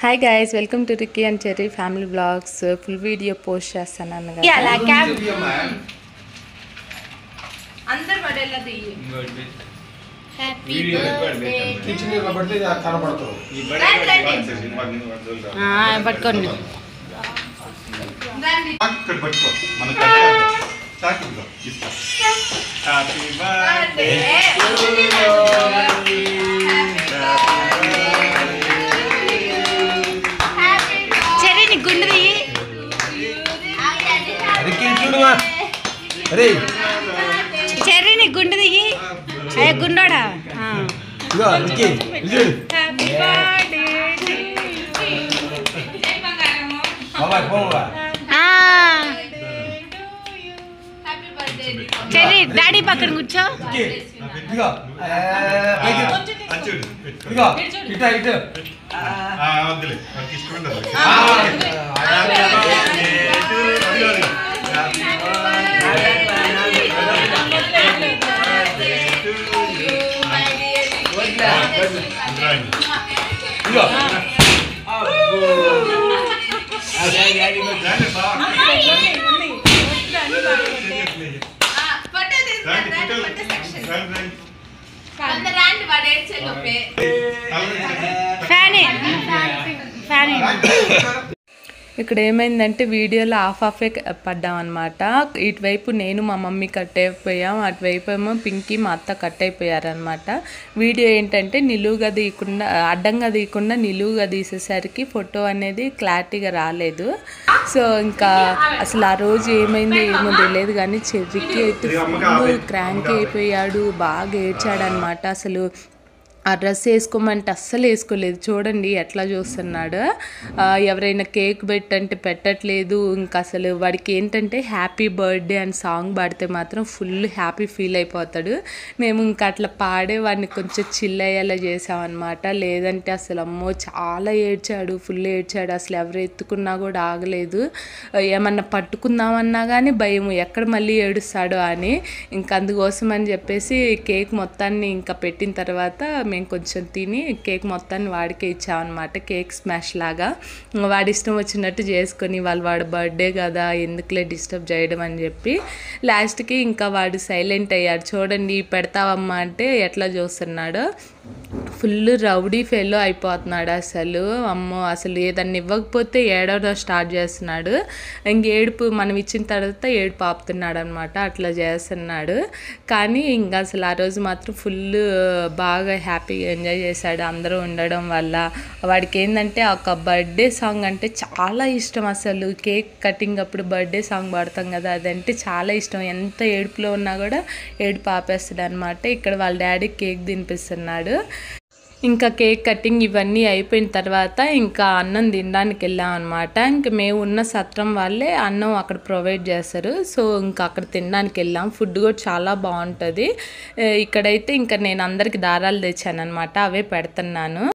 Hi guys, welcome to Ricky and Cherry Family Vlogs. Full video post చేస్తాను కదా. Yeah, like अंदर पड़ेला दी happy birthday kitchen లో పడితే కనబడతావు ఈ బర్త్డే हां పట్టుకోండి ఇక్కడ పట్టుకో మన చాకిలో ఇస్తా హ్యాపీ బర్త్డే చెర్రీ ని గుండుది అరికి చూడుమా అరే చెర్రీ ని గుండుది ఏ గుండోడా ఇగో అరికి చూడు హ్యాపీ బర్త్డే బాబా పోవా చెర్రీ డాడీ పక్కన కూర్చో ఇగో పైకి చూడు ఇగో ఇట ఇట వద్దులే నాకు ఇష్టం ఉండదు ఇగో ఇక్కడ ఏమైందంటే వీడియోలో హాఫ్ పడ్డాం అనమాట. ఇటువైపు నేను మా మమ్మీ కట్ అయిపోయాం, అటువైపు ఏమో పింకీ మా అత్త కట్ అయిపోయారనమాట. వీడియో ఏంటంటే నిలువుగా తీయకుండా అడ్డంగా తీయకుండా నిలువుగా తీసేసరికి ఫోటో అనేది క్లారిటీగా రాలేదు. సో ఇంకా అసలు ఆ రోజు ఏమైందో ఏమో తెలియదు కానీ చెర్రీకి అయితే ఫుల్ క్రాంక్ అయిపోయాడు, బాగా ఏడ్చాడు అనమాట. అసలు ఆ డ్రెస్ వేసుకోమంటే అస్సలు వేసుకోలేదు. చూడండి ఎట్లా చూస్తున్నాడు. ఎవరైనా కేక్ పెట్టంటే పెట్టట్లేదు. ఇంకా అసలు వాడికి ఏంటంటే హ్యాపీ బర్త్డే అని సాంగ్ పాడితే మాత్రం ఫుల్ హ్యాపీ ఫీల్ అయిపోతాడు. మేము ఇంకా అట్లా పాడే వాడిని కొంచెం చిల్ అయ్యేలా చేసామన్నమాట. లేదంటే అసలు అమ్మో చాలా ఏడ్చాడు, ఫుల్ ఏడ్చాడు. అసలు ఎవరు ఎత్తుకున్నా కూడా ఆగలేదు. ఏమన్నా పట్టుకుందామన్నా కానీ భయం ఎక్కడ మళ్ళీ ఏడుస్తాడో అని. ఇంకా అందుకోసం అని చెప్పేసి కేక్ మొత్తాన్ని ఇంకా పెట్టిన తర్వాత మేము కొంచెం తిని కేక్ మొత్తాన్ని వాడికే ఇచ్చామన్నమాట. కేక్ స్మాష్ లాగా వాడి ఇష్టం వచ్చినట్టు చేసుకొని వాడి బర్త్డే కదా ఎందుకులే డిస్టర్బ్ చేయడం అని చెప్పి లాస్ట్కి ఇంకా వాడు సైలెంట్ అయ్యాడు. చూడండి పెడతావమ్మా అంటే ఎట్లా చూస్తున్నాడు. ఫుల్ రౌడీ ఫెలో అయిపోతున్నాడు అసలు. అమ్మో అసలు ఏదన్నా ఇవ్వకపోతే ఏడవడం స్టార్ట్ చేస్తున్నాడు. ఇంక ఏడుపు మనం ఇచ్చిన తర్వాత ఏడుపు ఆపుతున్నాడు అనమాట. అట్లా చేస్తున్నాడు. కానీ ఇంకా అసలు ఆ రోజు మాత్రం ఫుల్ బాగా హ్యాపీగా ఎంజాయ్ చేశాడు అందరూ ఉండడం వల్ల. వాడికి ఏంటంటే ఒక బర్త్డే సాంగ్ అంటే చాలా ఇష్టం. అసలు కేక్ కటింగ్ అప్పుడు బర్త్డే సాంగ్ పాడతాం కదా, అదంటే చాలా ఇష్టం. ఎంత ఏడుపులో ఉన్నా కూడా ఏడుపు ఆపేస్తాడు అనమాట. ఇక్కడ వాళ్ళ డాడీ కేక్ తినిపిస్తున్నాడు. ఇంకా కేక్ కటింగ్ ఇవన్నీ అయిపోయిన తర్వాత ఇంకా అన్నం తినడానికి వెళ్ళాం అనమాట. ఇంక మేము ఉన్న సత్రం వాళ్ళే అన్నం అక్కడ ప్రొవైడ్ చేస్తారు. సో ఇంకా అక్కడ తినడానికి వెళ్ళాం. ఫుడ్ కూడా చాలా బాగుంటుంది. ఇక్కడైతే ఇంకా నేను అందరికి దారాలు తెచ్చాను అనమాట, అవే పెడుతున్నాను.